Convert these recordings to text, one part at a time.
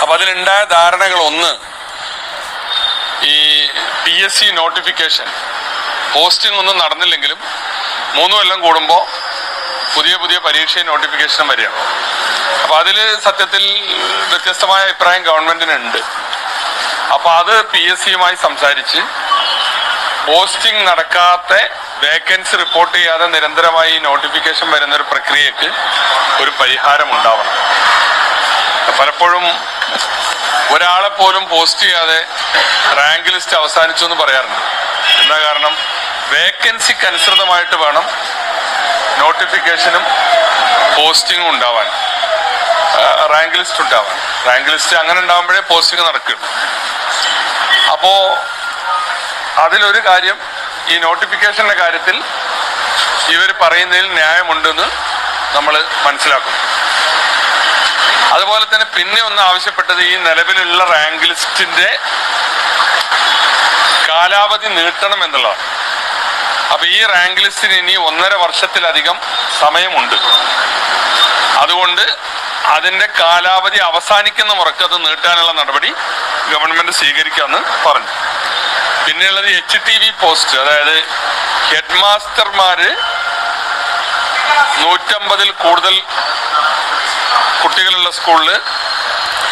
അപ്പൊ അതിലുണ്ടായ ധാരണകൾ ഒന്ന്, ഈ PSC നോട്ടിഫിക്കേഷൻ പോസ്റ്റിംഗ് ഒന്നും നടന്നില്ലെങ്കിലും 3 കൊല്ലം കൂടുമ്പോൾ പുതിയ പുതിയ പരീക്ഷയും നോട്ടിഫിക്കേഷനും വരികയാണ്. അപ്പൊ അതിൽ സത്യത്തിൽ വ്യത്യസ്തമായ അഭിപ്രായം ഗവൺമെന്റിനുണ്ട്. അപ്പൊ അത് PSCയുമായി സംസാരിച്ച് പോസ്റ്റിംഗ് നടക്കാത്ത വേക്കൻസി റിപ്പോർട്ട് ചെയ്യാതെ നിരന്തരമായി നോട്ടിഫിക്കേഷൻ വരുന്ന ഒരു പ്രക്രിയക്ക് ഒരു പരിഹാരം ഉണ്ടാവണം. പലപ്പോഴും ഒരാളെ പോലും പോസ്റ്റ് ചെയ്യാതെ റാങ്ക് ലിസ്റ്റ് അവസാനിച്ചു എന്ന് പറയാറുണ്ട്. എന്താ കാരണം? വേക്കൻസിക്ക് അനുസൃതമായിട്ട് വേണം നോട്ടിഫിക്കേഷനും പോസ്റ്റിങ്ങും ഉണ്ടാവാൻ, റാങ്ക് ലിസ്റ്റ് ഉണ്ടാവാൻ. റാങ്ക് ലിസ്റ്റ് അങ്ങനെ ഉണ്ടാകുമ്പോഴേ പോസ്റ്റിംഗ് നടക്കുള്ളൂ. അപ്പോ അതിലൊരു കാര്യം, ഈ നോട്ടിഫിക്കേഷന്റെ കാര്യത്തിൽ ഇവർ പറയുന്നതിൽ ന്യായമുണ്ടെന്ന് നമ്മൾ മനസ്സിലാക്കും. അതുപോലെ തന്നെ പിന്നെ ഒന്ന് ആവശ്യപ്പെട്ടത് ഈ നിലവിലുള്ള റാങ്ക് ലിസ്റ്റിന്റെ കാലാവധി നീട്ടണം എന്നുള്ളതാണ്. അപ്പൊ ഈ റാങ്ക് ലിസ്റ്റിന് ഇനി 1.5 വർഷത്തിലധികം സമയമുണ്ട്. അതുകൊണ്ട് അതിന്റെ കാലാവധി അവസാനിക്കുന്ന മുറക്ക് അത് നീട്ടാനുള്ള നടപടി ഗവൺമെന്റ് സ്വീകരിക്കാമെന്ന് പറഞ്ഞു. പിന്നെയുള്ളത് HTV പോസ്റ്റ്, അതായത് ഹെഡ് മാസ്റ്റർമാര് 150-ൽ കൂടുതൽ കുട്ടികളുള്ള സ്കൂളിൽ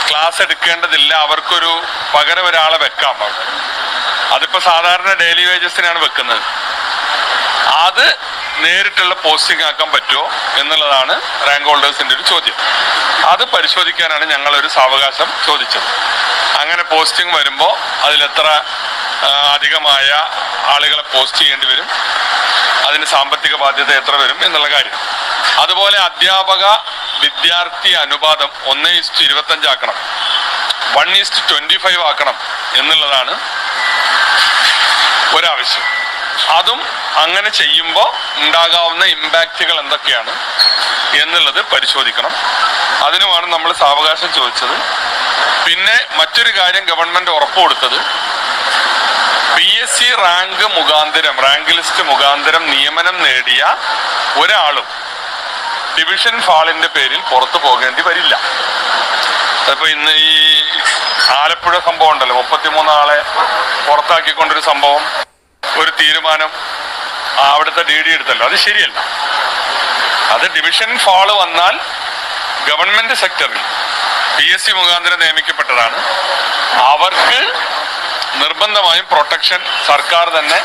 ക്ലാസ് എടുക്കേണ്ടതില്ല, അവർക്കൊരു പകരം ഒരാളെ വെക്കാം. അതിപ്പോ സാധാരണ ഡെയിലി വേജസിനാണ് വെക്കുന്നത്. അത് നേരിട്ടുള്ള പോസ്റ്റിംഗ് ആക്കാൻ പറ്റുമോ എന്നുള്ളതാണ് റാങ്ക് ഹോൾഡേഴ്സിന്റെ ഒരു ചോദ്യം. അത് പരിശോധിക്കാനാണ് ഞങ്ങളൊരു സാവകാശം ചോദിച്ചത്. അങ്ങനെ പോസ്റ്റിംഗ് വരുമ്പോൾ അതിലെത്ര അധികമായ ആളുകളെ പോസ്റ്റ് ചെയ്യേണ്ടി വരും, അതിന് സാമ്പത്തിക ബാധ്യത എത്ര വരും എന്നുള്ള കാര്യം. അതുപോലെ അധ്യാപക വിദ്യാർത്ഥി അനുപാതം 1:25 ആക്കണം, 1:25 ആക്കണം എന്നുള്ളതാണ് ഒരാവശ്യം. അതും അങ്ങനെ ചെയ്യുമ്പോൾ ഉണ്ടാകാവുന്ന ഇമ്പാക്റ്റുകൾ എന്തൊക്കെയാണ് എന്നുള്ളത് പരിശോധിക്കണം. അതിനുമാണ് നമ്മൾ സാവകാശം ചോദിച്ചത്. പിന്നെ മറ്റൊരു കാര്യം ഗവൺമെന്റ് ഉറപ്പ് കൊടുത്തത്, PSC റാങ്ക് ലിസ്റ്റ് മുഖാന്തരം നിയമനം നേടിയ ഒരാളും ഡിവിഷൻ ഫാളിന്റെ പേരിൽ പുറത്തു പോകേണ്ടി വരില്ല. അതിപ്പോ ഇന്ന് ഈ ആലപ്പുഴ സംഭവം ഉണ്ടല്ലോ, 33 ആളെ പുറത്താക്കിക്കൊണ്ടൊരു സംഭവം, ഒരു തീരുമാനം അവിടുത്തെ DD എടുത്തല്ലോ, അത് ശരിയല്ല. അത് ഡിവിഷൻ ഫാള് വന്നാൽ ഗവൺമെന്റ് സെക്ടറിൽ PSC മുഖാന്തരം നിയമിക്കപ്പെട്ടതാണ്, അവർക്ക് നിർബന്ധമായും പ്രൊട്ടക്ഷൻ സർക്കാർ തന്നെ